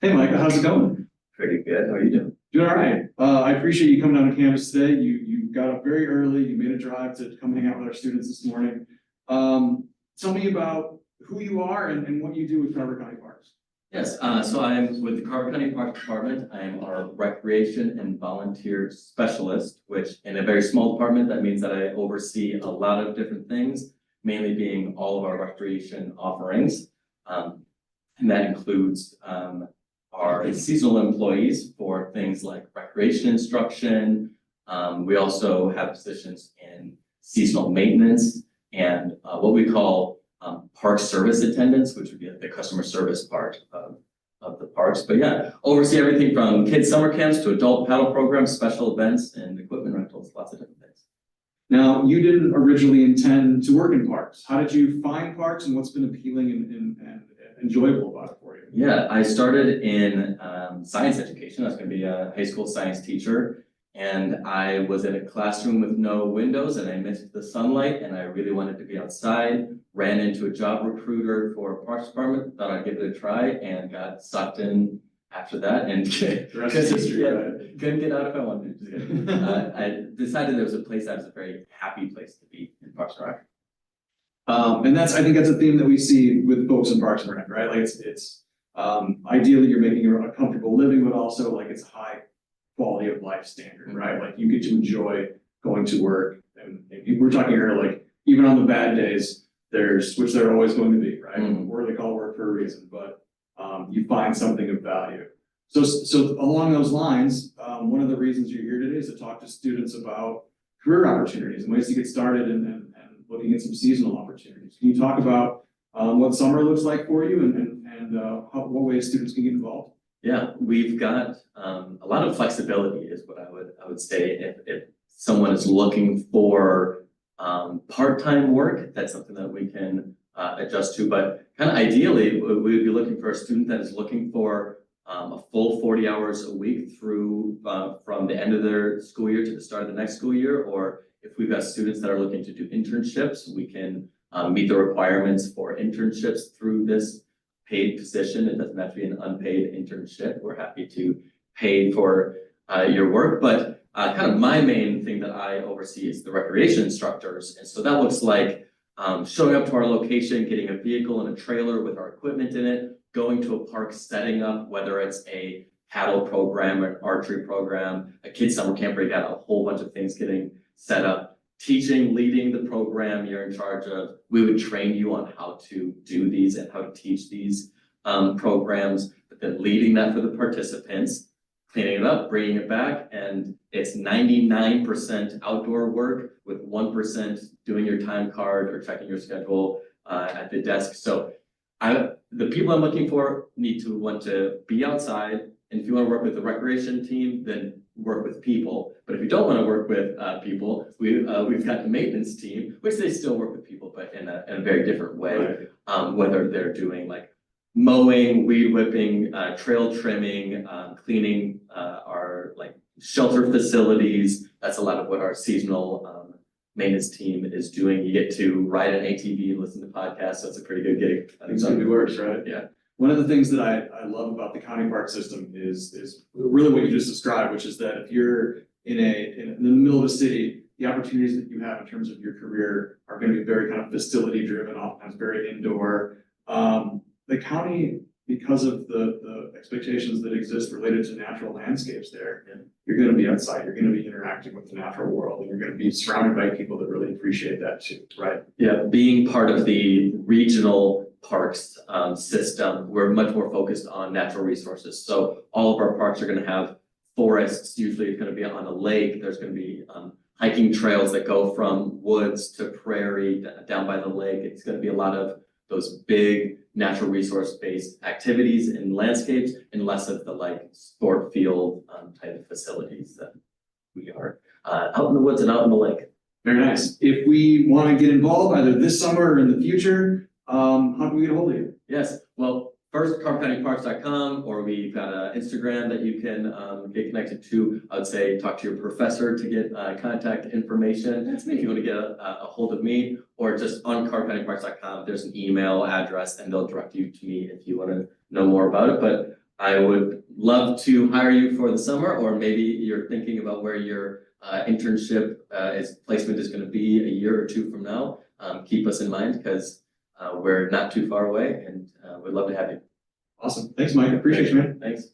Hey Micah, how's it going? Pretty good. How are you doing? Doing all right. I appreciate you coming down to campus today. You got up very early. You made a drive to come hang out with our students this morning. Tell me about who you are and what you do with Carver County Parks. Yes, so I'm with the Carver County Parks Department. I am our recreation and volunteer specialist, which in a very small department, that means that I oversee a lot of different things, mainly being all of our recreation offerings. And that includes our seasonal employees for things like recreation instruction. We also have positions in seasonal maintenance and what we call park service attendants, which would be the customer service part of the parks. But yeah, oversee everything from kids summer camps to adult paddle programs, special events, and equipment rentals, lots of different things. Now, you didn't originally intend to work in parks. How did you find parks and what's been appealing and enjoyable about it for you? Yeah, I started in science education. I was going to be a high school science teacher. And I was in a classroom with no windows and I missed the sunlight and I really wanted to be outside, ran into a job recruiter for Parks Department, thought I'd give it a try and got sucked in after that and couldn't get out if I wanted to. I decided there was a place that was a very happy place to be in Parks and Rec. And I think that's a theme that we see with folks in Parks and Rec, right? Like it's ideally you're making a comfortable living, but also like it's a high quality of life standard, right? Like you get to enjoy going to work, and we're talking here like even on the bad days, which there are always going to be, right? Or they call work for a reason, but you find something of value. So along those lines, one of the reasons you're here today is to talk to students about career opportunities and ways to get started and looking at some seasonal opportunities. Can you talk about what summer looks like for you and what ways students can get involved? Yeah, we've got a lot of flexibility is what I would say. If someone is looking for part-time work, that's something that we can adjust to. But kind of ideally, we would be looking for a student that is looking for a full 40 hours a week through from the end of their school year to the start of the next school year. Or if we've got students that are looking to do internships, we can meet the requirements for internships through this paid position. It doesn't have to be an unpaid internship. We're happy to pay for your work, but kind of my main thing that I oversee is the recreation instructors. And so that looks like showing up to our location, getting a vehicle and a trailer with our equipment in it, going to a park, setting up, whether it's a paddle program or an archery program, a kids summer camp where you got a whole bunch of things getting set up, teaching, leading the program you're in charge of. We would train you on how to do these and how to teach these programs, but then leading that for the participants, cleaning it up, bringing it back, and it's 99% outdoor work with 1% doing your time card or checking your schedule at the desk. So the people I'm looking for need to want to be outside, and if you want to work with the recreation team, then work with people. But if you don't want to work with people, we've got the maintenance team, which they still work with people, but in a very different way. Right. Whether they're doing like mowing, weed whipping, trail trimming, cleaning our like shelter facilities. That's a lot of what our seasonal maintenance team is doing. You get to ride an ATV, listen to podcasts, so it's a pretty good gig. I think it's gonna be worse, right? Yeah. One of the things that I love about the county park system is really what you just described, which is that if you're in the middle of a city, the opportunities that you have in terms of your career are going to be very kind of facility driven, oftentimes very indoor. The county, because of the expectations that exist related to natural landscapes there, you're going to be outside, you're going to be interacting with the natural world, and you're going to be surrounded by people that really appreciate that too, right? Yeah, being part of the regional parks system, we're much more focused on natural resources. So all of our parks are going to have forests. Usually it's going to be on a lake. There's going to be hiking trails that go from woods to prairie down by the lake. It's going to be a lot of those big natural resource based activities and landscapes, and less of the like sport field type of facilities that we are out in the woods and out in the lake. Very nice. If we want to get involved either this summer or in the future, how can we get a hold of you? Yes, well, first carvercountyparks.com, or we've got an Instagram that you can get connected to. I would say talk to your professor to get contact information. That's me. If you want to get a hold of me, or just on carvercountyparks.com, there's an email address and they'll direct you to me if you want to know more about it. But I would love to hire you for the summer, or maybe you're thinking about where your internship placement is going to be a year or two from now. Keep us in mind because we're not too far away, and we'd love to have you. Awesome. Thanks, Mike. Appreciate you, man. Thanks.